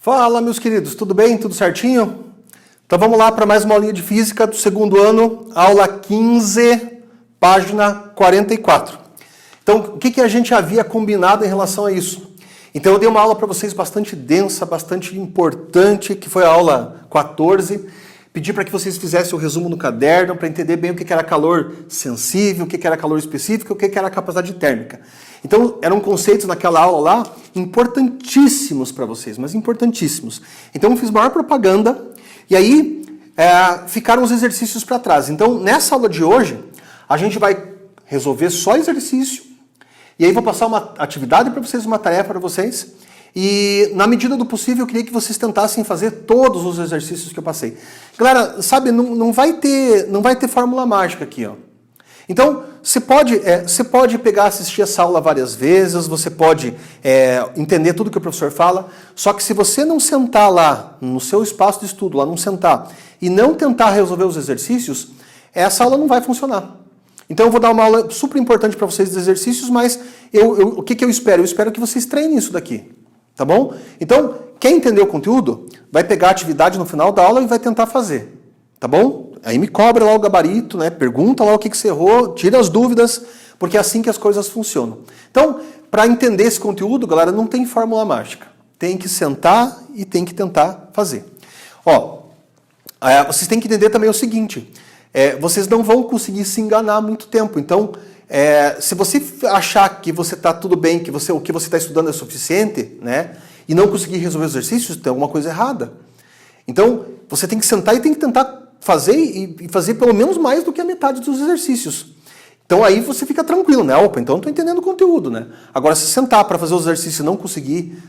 Fala, meus queridos, tudo bem? Tudo certinho? Então vamos lá para mais uma aulinha de física do segundo ano, aula 15, página 44. Então, o que a gente havia combinado em relação a isso? Então eu dei uma aula para vocês bastante densa, bastante importante, que foi a aula 14. Pedi para que vocês fizessem o resumo no caderno para entender bem o que era calor sensível, o que era calor específico, o que era capacidade térmica. Então, eram conceitos naquela aula lá importantíssimos para vocês, mas importantíssimos. Então, eu fiz maior propaganda e aí ficaram os exercícios para trás. Então, nessa aula de hoje, a gente vai resolver só exercício e aí vou passar uma atividade para vocês, uma tarefa para vocês. E, na medida do possível, eu queria que vocês tentassem fazer todos os exercícios que eu passei. Galera, sabe, não vai ter fórmula mágica aqui, ó. Então, você pode pegar, assistir essa aula várias vezes, você pode entender tudo que o professor fala, só que se você não sentar lá, no seu espaço de estudo, lá não sentar, e não tentar resolver os exercícios, essa aula não vai funcionar. Então, eu vou dar uma aula super importante para vocês de exercícios, mas o que eu espero? Eu espero que vocês treinem isso daqui. Tá bom? Então, quem entendeu o conteúdo, vai pegar a atividade no final da aula e vai tentar fazer. Tá bom? Aí me cobra lá o gabarito, né? Pergunta lá o que você errou, tira as dúvidas, porque é assim que as coisas funcionam. Então, para entender esse conteúdo, galera, não tem fórmula mágica. Tem que sentar e tem que tentar fazer. Ó, vocês têm que entender também o seguinte, vocês não vão conseguir se enganar muito tempo. Então, se você achar que você está tudo bem, que o que você está estudando é suficiente, né, e não conseguir resolver os exercícios, tem alguma coisa errada. Então, você tem que sentar e tem que tentar fazer e fazer pelo menos mais do que a metade dos exercícios. Então, aí você fica tranquilo, né? Opa, então eu estou entendendo o conteúdo, né? Agora, se sentar para fazer os exercícios e não conseguir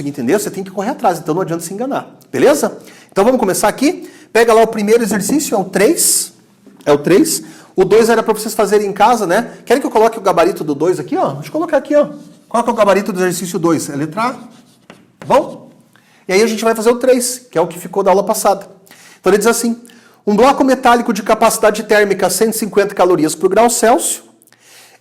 entender, você tem que correr atrás, então não adianta se enganar. Beleza? Então, vamos começar aqui. Pega lá o primeiro exercício, é o 3. É o 3. O 2 era para vocês fazerem em casa, né? Querem que eu coloque o gabarito do 2 aqui, ó? Deixa eu colocar aqui, ó. Qual que é o gabarito do exercício 2? É a letra A. Tá bom? E aí a gente vai fazer o 3, que é o que ficou da aula passada. Então ele diz assim, um bloco metálico de capacidade térmica 150 calorias por grau Celsius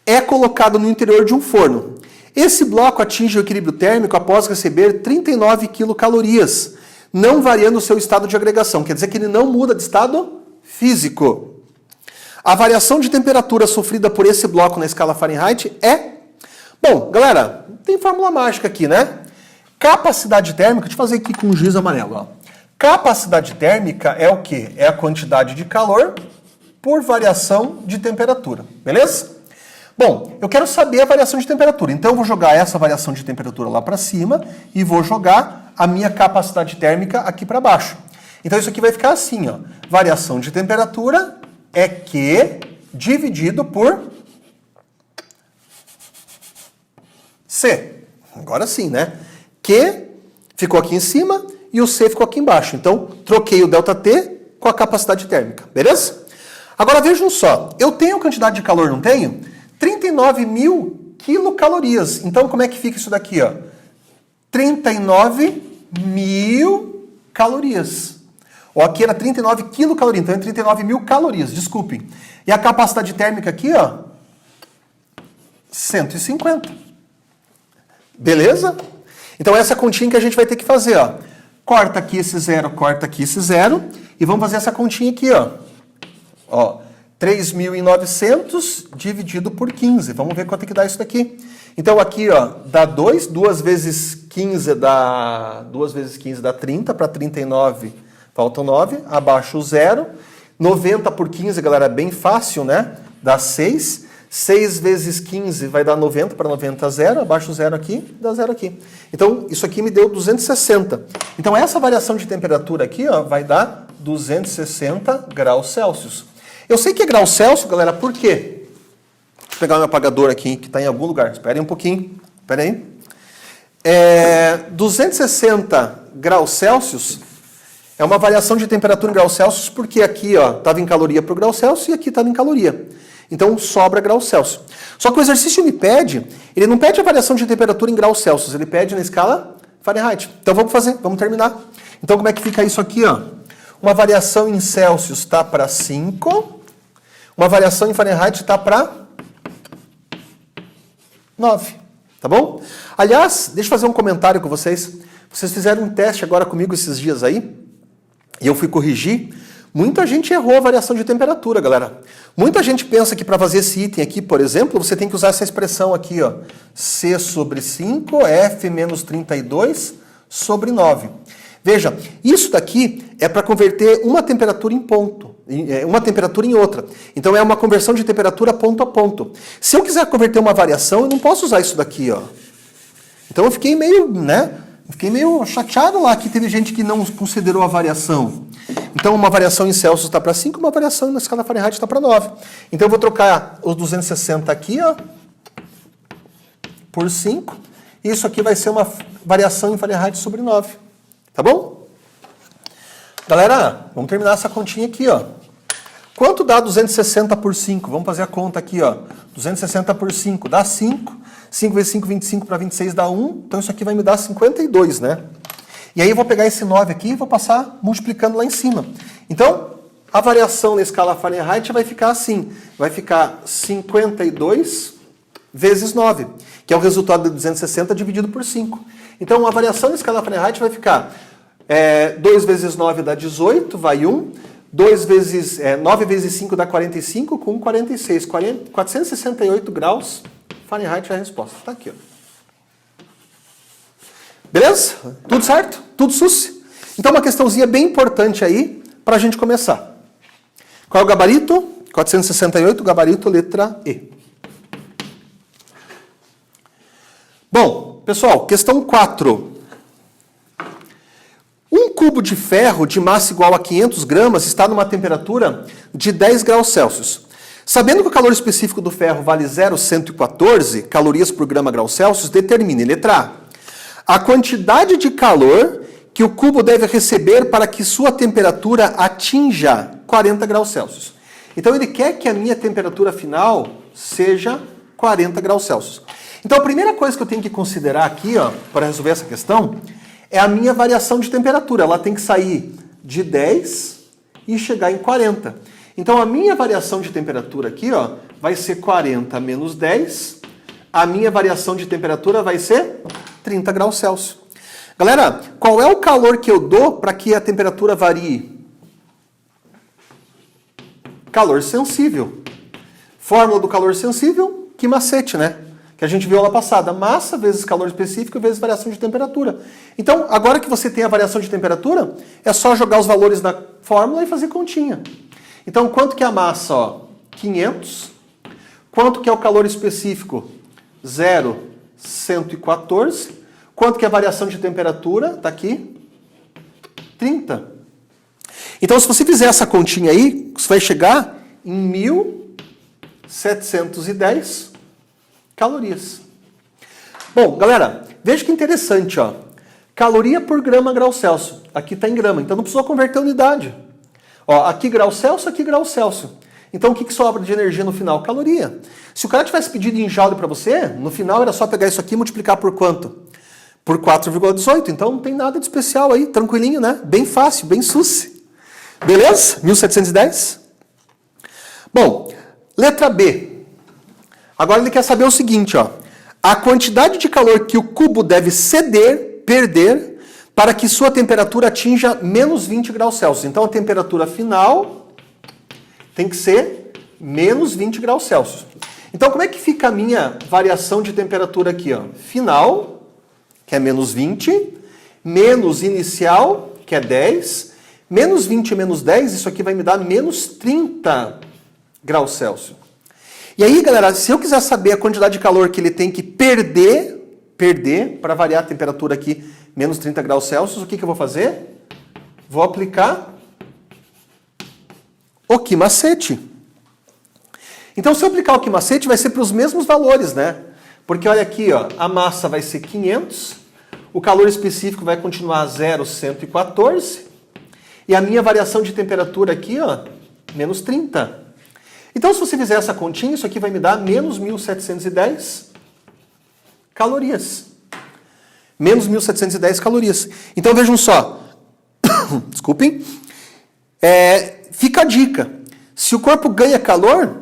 é colocado no interior de um forno. Esse bloco atinge o equilíbrio térmico após receber 39 quilocalorias, não variando o seu estado de agregação. Quer dizer que ele não muda de estado físico. A variação de temperatura sofrida por esse bloco na escala Fahrenheit é... Bom, galera, tem fórmula mágica aqui, né? Capacidade térmica, deixa eu fazer aqui com giz amarelo, ó. Capacidade térmica é o quê? É a quantidade de calor por variação de temperatura, beleza? Bom, eu quero saber a variação de temperatura, então eu vou jogar essa variação de temperatura lá para cima e vou jogar a minha capacidade térmica aqui para baixo. Então isso aqui vai ficar assim, ó. Variação de temperatura é Q dividido por C. Agora sim, né? Q ficou aqui em cima e o C ficou aqui embaixo. Então, troquei o ΔT com a capacidade térmica. Beleza? Agora, vejam só. Eu tenho quantidade de calor, não tenho? 39 mil quilocalorias. Então, como é que fica isso daqui, ó? 39 mil calorias. Ó, aqui era 39 quilocalorias, então é 39 mil calorias, desculpem. E a capacidade térmica aqui, ó, 150. Beleza? Então essa continha que a gente vai ter que fazer, ó. Corta aqui esse zero, corta aqui esse zero, e vamos fazer essa continha aqui, ó. Ó, 3.900 dividido por 15. Vamos ver quanto é que dá isso daqui. Então aqui, ó, dá 2, 2 vezes 15 dá 30, para 39... Faltam 9, abaixo o 0. 90 por 15, galera, é bem fácil, né? Dá 6. 6 vezes 15 vai dar 90, para 90, 0. Abaixo o 0 aqui, dá 0 aqui. Então, isso aqui me deu 260. Então, essa variação de temperatura aqui, ó, vai dar 260 graus Celsius. Eu sei que é grau Celsius, galera, por quê? Deixa eu pegar meu apagador aqui, que está em algum lugar. Espera aí um pouquinho. Espera aí. 260 graus Celsius... É uma variação de temperatura em graus Celsius, porque aqui estava em caloria por grau Celsius e aqui estava em caloria. Então sobra graus Celsius. Só que o exercício me pede, ele não pede a variação de temperatura em graus Celsius, ele pede na escala Fahrenheit. Então vamos fazer, vamos terminar. Então como é que fica isso aqui, ó? Uma variação em Celsius está para 5, uma variação em Fahrenheit está para 9. Tá bom? Aliás, deixa eu fazer um comentário com vocês. Vocês fizeram um teste agora comigo esses dias aí, e eu fui corrigir. Muita gente errou a variação de temperatura, galera. Muita gente pensa que para fazer esse item aqui, por exemplo, você tem que usar essa expressão aqui, ó. C sobre 5, F menos 32 sobre 9. Veja, isso daqui é para converter uma temperatura em ponto, uma temperatura em outra. Então é uma conversão de temperatura ponto a ponto. Se eu quiser converter uma variação, eu não posso usar isso daqui, ó. Então eu fiquei meio, fiquei meio chateado lá que teve gente que não considerou a variação. Então uma variação em Celsius está para 5, uma variação na escala Fahrenheit está para 9. Então eu vou trocar os 260 aqui, ó, por 5. E isso aqui vai ser uma variação em Fahrenheit sobre 9. Tá bom? Galera, vamos terminar essa continha aqui, ó. Quanto dá 260 por 5? Vamos fazer a conta aqui, ó. 260 por 5 dá 5. 5 vezes 5, 25 para 26 dá 1. Então isso aqui vai me dar 52, né? E aí eu vou pegar esse 9 aqui e vou passar multiplicando lá em cima. Então, a variação na escala Fahrenheit vai ficar assim. Vai ficar 52 vezes 9, que é o resultado de 260 dividido por 5. Então, a variação na escala Fahrenheit vai ficar 2 vezes 9 dá 18, vai 1. 9 vezes 5 dá 45, com 46. 468 graus Fahrenheit é a resposta. Está aqui, ó. Beleza? Tudo certo? Tudo sus? Então, uma questãozinha bem importante aí para a gente começar. Qual é o gabarito? 468, gabarito letra E. Bom, pessoal, questão 4. Um cubo de ferro de massa igual a 500 gramas está numa temperatura de 10 graus Celsius. Sabendo que o calor específico do ferro vale 0,114 calorias por grama grau Celsius, determine, letra A, a quantidade de calor que o cubo deve receber para que sua temperatura atinja 40 graus Celsius. Então ele quer que a minha temperatura final seja 40 graus Celsius. Então a primeira coisa que eu tenho que considerar aqui, ó, para resolver essa questão, é a minha variação de temperatura. Ela tem que sair de 10 e chegar em 40. Então a minha variação de temperatura aqui, ó, vai ser 40 menos 10. A minha variação de temperatura vai ser 30 graus Celsius. Galera, qual é o calor que eu dou para que a temperatura varie? Calor sensível. Fórmula do calor sensível, que macete, né? Que a gente viu lá passada. Massa vezes calor específico vezes variação de temperatura. Então, agora que você tem a variação de temperatura, é só jogar os valores na fórmula e fazer continha. Então, quanto que é a massa? Ó? 500. Quanto que é o calor específico? 0,114. Quanto que é a variação de temperatura? Está aqui. 30. Então, se você fizer essa continha aí, você vai chegar em 1.710 calorias. Bom, galera, veja que interessante, ó. Caloria por grama grau Celsius. Aqui está em grama, então não precisou converter a unidade. Ó, aqui grau Celsius, aqui grau Celsius. Então o que sobra de energia no final? Caloria. Se o cara tivesse pedido em joule para você, no final era só pegar isso aqui e multiplicar por quanto? Por 4,18. Então não tem nada de especial aí, tranquilinho, né? Bem fácil, bem susse. Beleza? 1.710? Bom, letra B. Agora ele quer saber o seguinte, ó. A quantidade de calor que o cubo deve perder, para que sua temperatura atinja menos 20 graus Celsius. Então a temperatura final tem que ser menos 20 graus Celsius. Então como é que fica a minha variação de temperatura aqui? Ó? Final, que é menos 20, menos inicial, que é 10, menos 20 e menos 10, isso aqui vai me dar menos 30 graus Celsius. E aí, galera, se eu quiser saber a quantidade de calor que ele tem que perder para variar a temperatura aqui, menos 30 graus Celsius, o que eu vou fazer? Vou aplicar o que macete. Então, se eu aplicar o que macete, vai ser para os mesmos valores, né? Porque olha aqui, ó, a massa vai ser 500, o calor específico vai continuar 0,114, e a minha variação de temperatura aqui, ó, menos 30. Então, se você fizer essa continha, isso aqui vai me dar menos 1.710 calorias. Menos 1.710 calorias. Então, vejam só. Desculpem. Fica a dica. Se o corpo ganha calor,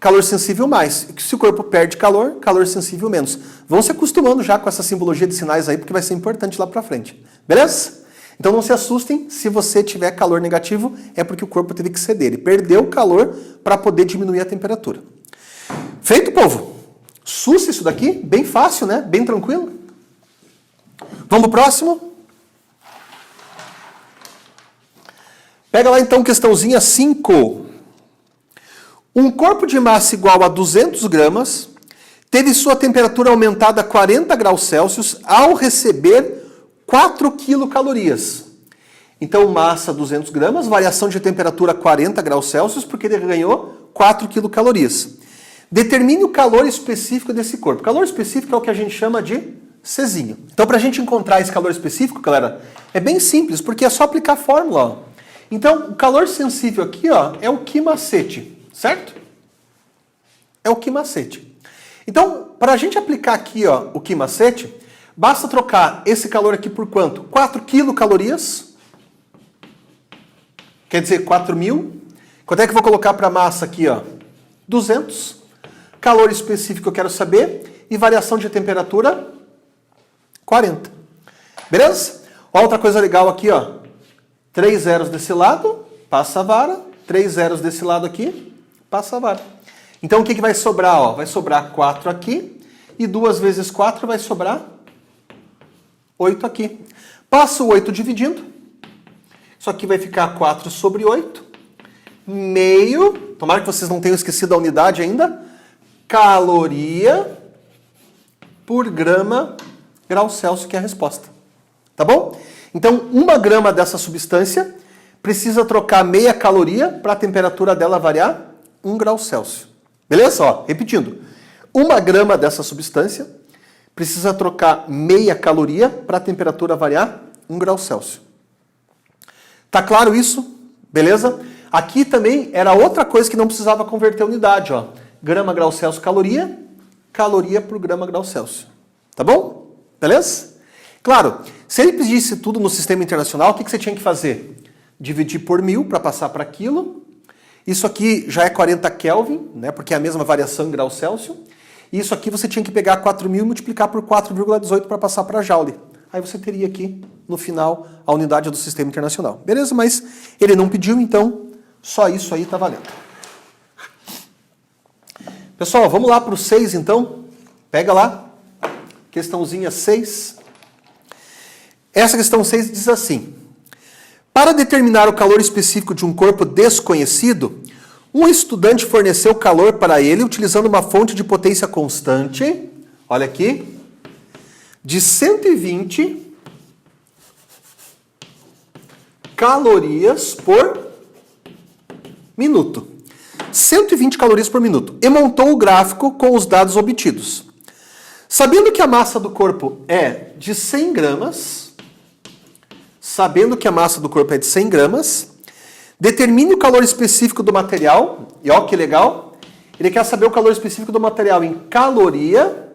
calor sensível mais. Se o corpo perde calor, calor sensível menos. Vão se acostumando já com essa simbologia de sinais aí, porque vai ser importante lá pra frente. Beleza? Então não se assustem, se você tiver calor negativo, é porque o corpo teve que ceder. Ele perdeu calor para poder diminuir a temperatura. Feito, povo? Sussa isso daqui? Bem fácil, né? Bem tranquilo. Vamos pro próximo? Pega lá então questãozinha 5. Um corpo de massa igual a 200 gramas teve sua temperatura aumentada a 40 graus Celsius ao receber 4 quilocalorias. Então, massa 200 gramas, variação de temperatura 40 graus Celsius, porque ele ganhou 4 quilocalorias. Determine o calor específico desse corpo. Calor específico é o que a gente chama de Czinho. Então, para a gente encontrar esse calor específico, galera, é bem simples, porque é só aplicar a fórmula. Ó. Então, o calor sensível aqui ó, é o Q macete, certo? É o Q macete. Então, para a gente aplicar aqui ó, o Q macete, basta trocar esse calor aqui por quanto? 4 quilocalorias. Quer dizer, 4.000. Quanto é que eu vou colocar para a massa aqui? Ó? 200. Calor específico eu quero saber. E variação de temperatura, 40. Beleza? Outra coisa legal aqui, ó. 3 zeros desse lado, passa a vara. 3 zeros desse lado aqui, passa a vara. Então o que vai sobrar? Ó? Vai sobrar 4 aqui. E 2 vezes 4 vai sobrar 8 aqui. Passa o 8 dividindo. Isso aqui vai ficar 4 sobre 8. Meio. Tomara que vocês não tenham esquecido a unidade ainda. Caloria por grama grau Celsius, que é a resposta. Tá bom? Então, 1 grama dessa substância precisa trocar meia caloria para a temperatura dela variar 1 grau Celsius. Beleza? Ó, repetindo. 1 grama dessa substância precisa trocar meia caloria para a temperatura variar 1 grau Celsius. Tá claro isso? Beleza? Aqui também era outra coisa que não precisava converter a unidade. Ó. Grama grau Celsius caloria, caloria por grama grau Celsius. Tá bom? Beleza? Claro, se ele pedisse tudo no sistema internacional, o que você tinha que fazer? Dividir por 1000 para passar para quilo. Isso aqui já é 40 Kelvin, né, porque é a mesma variação em grau Celsius. E isso aqui você tinha que pegar 4.000 e multiplicar por 4,18 para passar para Joule. Aí você teria aqui, no final, a unidade do sistema internacional. Beleza? Mas ele não pediu, então só isso aí está valendo. Pessoal, vamos lá para o 6, então. Pega lá. Questãozinha 6. Essa questão 6 diz assim. Para determinar o calor específico de um corpo desconhecido, um estudante forneceu calor para ele utilizando uma fonte de potência constante, olha aqui, de 120 calorias por minuto. 120 calorias por minuto. E montou o gráfico com os dados obtidos. Sabendo que a massa do corpo é de 100 gramas, determine o calor específico do material. E ó que legal, ele quer saber o calor específico do material em caloria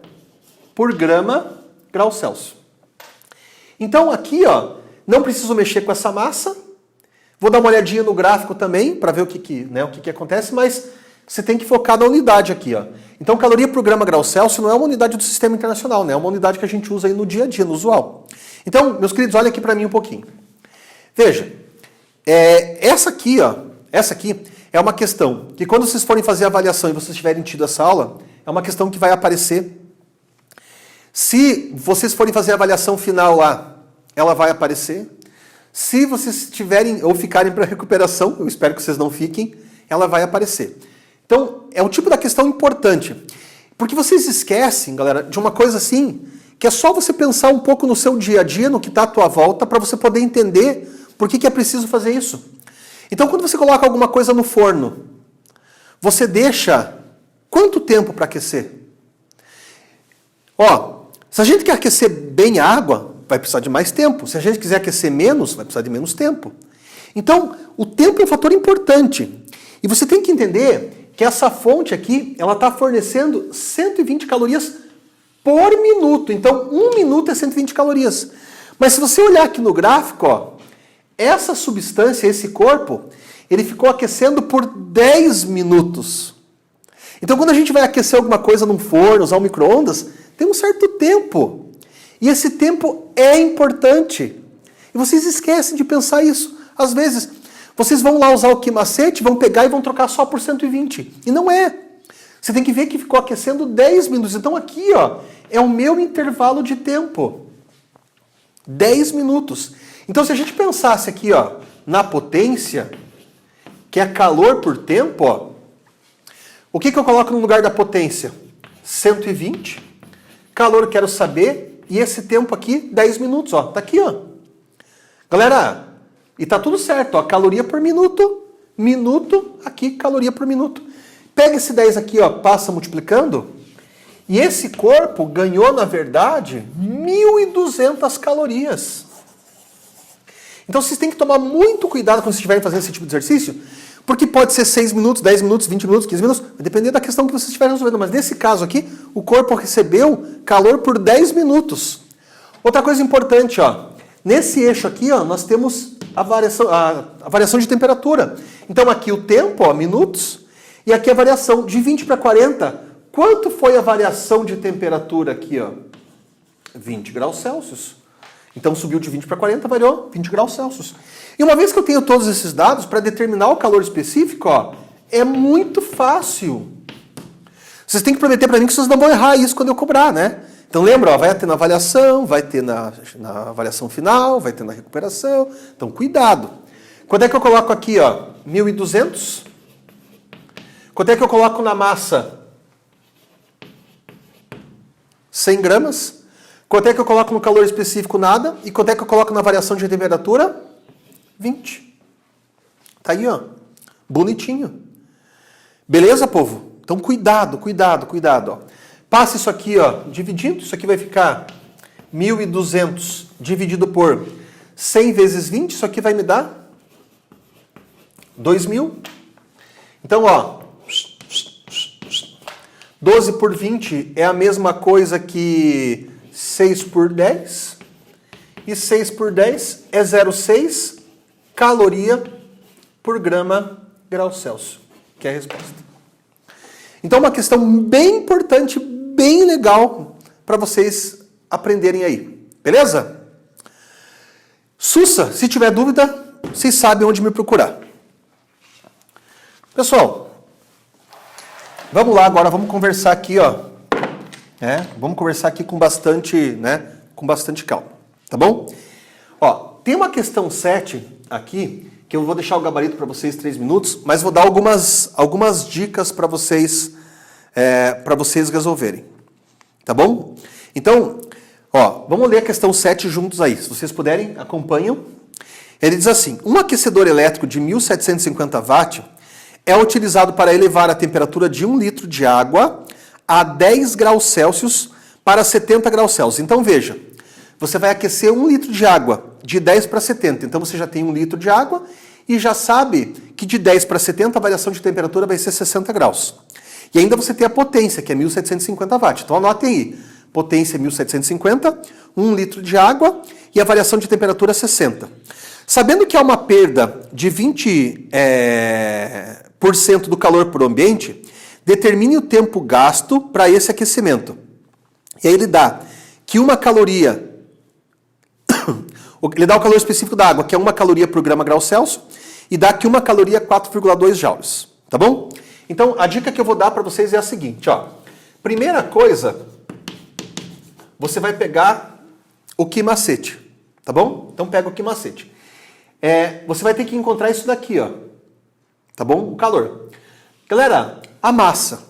por grama grau Celsius. Então aqui, ó, não preciso mexer com essa massa. Vou dar uma olhadinha no gráfico também para ver o que acontece, mas você tem que focar na unidade aqui, ó. Então caloria por grama grau Celsius não é uma unidade do sistema internacional, né? É uma unidade que a gente usa aí no dia a dia, no usual. Então, meus queridos, olha aqui para mim um pouquinho. Veja, essa aqui é uma questão que quando vocês forem fazer a avaliação e vocês tiverem tido essa aula, é uma questão que vai aparecer. Se vocês forem fazer a avaliação final lá, ela vai aparecer. Se vocês tiverem ou ficarem para recuperação, eu espero que vocês não fiquem, ela vai aparecer. Então, é um tipo da questão importante. Porque vocês esquecem, galera, de uma coisa assim, que é só você pensar um pouco no seu dia a dia, no que está à tua volta, para você poder entender por que é preciso fazer isso. Então, quando você coloca alguma coisa no forno, você deixa quanto tempo para aquecer? Ó, se a gente quer aquecer bem a água, vai precisar de mais tempo. Se a gente quiser aquecer menos, vai precisar de menos tempo. Então, o tempo é um fator importante. E você tem que entender que essa fonte aqui, ela está fornecendo 120 calorias por minuto. Então, 1 minuto é 120 calorias. Mas se você olhar aqui no gráfico, ó, essa substância, esse corpo, ele ficou aquecendo por 10 minutos. Então, quando a gente vai aquecer alguma coisa num forno, usar um micro-ondas, tem um certo tempo. E esse tempo é importante. E vocês esquecem de pensar isso. Às vezes, vocês vão lá usar o queimacete, vão pegar e vão trocar só por 120. E não é. Você tem que ver que ficou aquecendo 10 minutos. Então aqui, ó, é o meu intervalo de tempo. 10 minutos. Então se a gente pensasse aqui, ó, na potência, que é calor por tempo, ó, o que eu coloco no lugar da potência? 120. Calor quero saber. E esse tempo aqui, 10 minutos, ó. Tá aqui, ó. Galera, e tá tudo certo, ó. Caloria por minuto. Minuto, aqui, caloria por minuto. Pega esse 10 aqui, ó, passa multiplicando. E esse corpo ganhou, na verdade, 1.200 calorias. Então vocês têm que tomar muito cuidado quando vocês estiverem fazendo esse tipo de exercício, porque pode ser 6 minutos, 10 minutos, 20 minutos, 15 minutos, vai depender da questão que vocês estiverem resolvendo. Mas nesse caso aqui, o corpo recebeu calor por 10 minutos. Outra coisa importante, ó, nesse eixo aqui, ó, nós temos a variação de temperatura. Então aqui o tempo, ó, minutos, e aqui a variação de 20 para 40. Quanto foi a variação de temperatura aqui, ó? 20 graus Celsius. Então subiu de 20 para 40, variou 20 graus Celsius. E uma vez que eu tenho todos esses dados, para determinar o calor específico, ó, é muito fácil. Vocês têm que prometer para mim que vocês não vão errar isso quando eu cobrar, né? Então lembra, ó, vai ter na avaliação, vai ter na avaliação final, vai ter na recuperação. Então cuidado. Quando é que eu coloco aqui, ó? 1.200. Quanto é que eu coloco na massa? 100 gramas. Quanto é que eu coloco no calor específico? Nada. E quanto é que eu coloco na variação de temperatura? 20. Tá aí, ó. Bonitinho. Beleza, povo? Então cuidado, cuidado, cuidado, ó. Passa isso aqui, ó, dividindo. Isso aqui vai ficar 1.200 dividido por 100 vezes 20. Isso aqui vai me dar 2.000. Então, ó, 12 por 20 é a mesma coisa que 6 por 10. E 6 por 10 é 0,6 caloria por grama grau Celsius, que é a resposta. Então, uma questão bem importante, bem legal para vocês aprenderem aí. Beleza? Sussa, se tiver dúvida, vocês sabem onde me procurar. Pessoal, vamos lá agora, vamos conversar aqui, ó. Vamos conversar aqui com bastante calma, tá bom? Ó, tem uma questão 7 aqui, que eu vou deixar o gabarito para vocês 3 minutos, mas vou dar algumas dicas para vocês resolverem, tá bom? Então, ó, vamos ler a questão 7 juntos aí, se vocês puderem, acompanham. Ele diz assim, um aquecedor elétrico de 1.750 watts é utilizado para elevar a temperatura de 1 litro de água a 10 graus Celsius para 70 graus Celsius. Então veja, você vai aquecer 1 litro de água de 10 para 70. Então você já tem 1 litro de água e já sabe que de 10 para 70 a variação de temperatura vai ser 60 graus. E ainda você tem a potência, que é 1.750 watts. Então anotem aí, potência 1.750, 1 litro de água e a variação de temperatura 60. Sabendo que há uma perda de 20% do calor por ambiente, determine o tempo gasto para esse aquecimento. E aí ele dá que uma caloria, ele dá o calor específico da água, que é 1 caloria por grama grau Celsius, e dá que 1 caloria 4,2 joules, tá bom? Então, a dica que eu vou dar para vocês é a seguinte, ó. Primeira coisa, você vai pegar o queimacete, tá bom? Então pega o queimacete. Você vai ter que encontrar isso daqui, ó. Tá bom? O calor. Galera, a massa.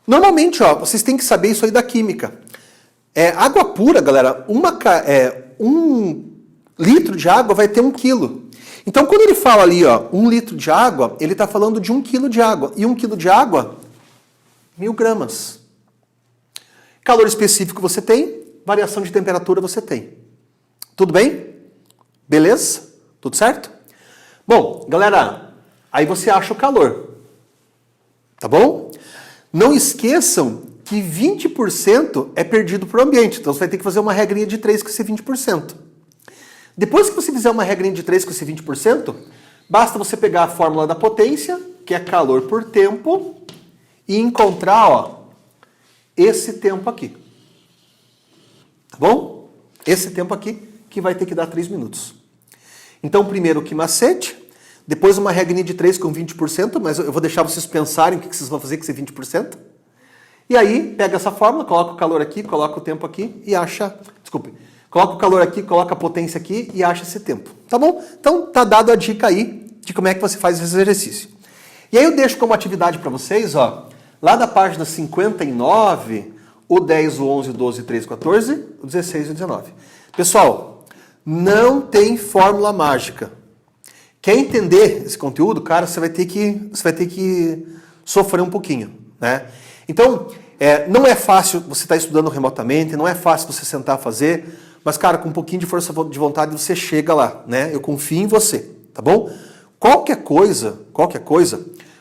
Normalmente, ó, vocês têm que saber isso aí da química. Água pura, galera, 1 litro de água vai ter 1 quilo. Então, quando ele fala ali, ó, 1 litro de água, ele está falando de 1 quilo de água. E 1 quilo de água, 1.000 gramas. Calor específico você tem, variação de temperatura você tem. Tudo bem? Beleza? Tudo certo? Bom, galera, aí você acha o calor. Tá bom? Não esqueçam que 20% é perdido para o ambiente. Então você vai ter que fazer uma regrinha de 3 com esse 20%. Depois que você fizer uma regrinha de 3 com esse 20%, basta você pegar a fórmula da potência, que é calor por tempo, e encontrar, ó, esse tempo aqui. Tá bom? Esse tempo aqui que vai ter que dar 3 minutos. Então, primeiro que macete, depois uma regrinha de 3 com 20%, mas eu vou deixar vocês pensarem o que vocês vão fazer com esse 20%. E aí, pega essa fórmula, coloca o calor aqui, coloca o tempo aqui e acha... Desculpe. Coloca o calor aqui, coloca a potência aqui e acha esse tempo. Tá bom? Então, tá dado a dica aí de como é que você faz esse exercício. E aí eu deixo como atividade para vocês, ó, lá da página 59, o 10, o 11, o 12, o 13, o 14, o 16 e o 19. Pessoal, não tem fórmula mágica. Quer entender esse conteúdo, cara, você vai ter que sofrer um pouquinho, né? Então, não é fácil você estar estudando remotamente, não é fácil você sentar a fazer, mas, cara, com um pouquinho de força de vontade você chega lá, né? Eu confio em você, tá bom? Qualquer coisa,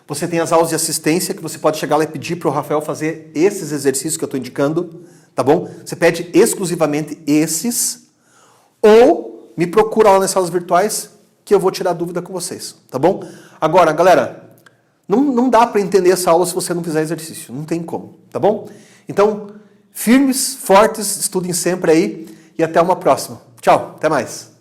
você tem as aulas de assistência que você pode chegar lá e pedir para o Rafael fazer esses exercícios que eu estou indicando, tá bom? Você pede exclusivamente esses, ou me procura lá nas salas virtuais que eu vou tirar dúvida com vocês, tá bom? Agora, galera, não dá para entender essa aula se você não fizer exercício, não tem como, tá bom? Então, firmes, fortes, estudem sempre aí e até uma próxima. Tchau, até mais.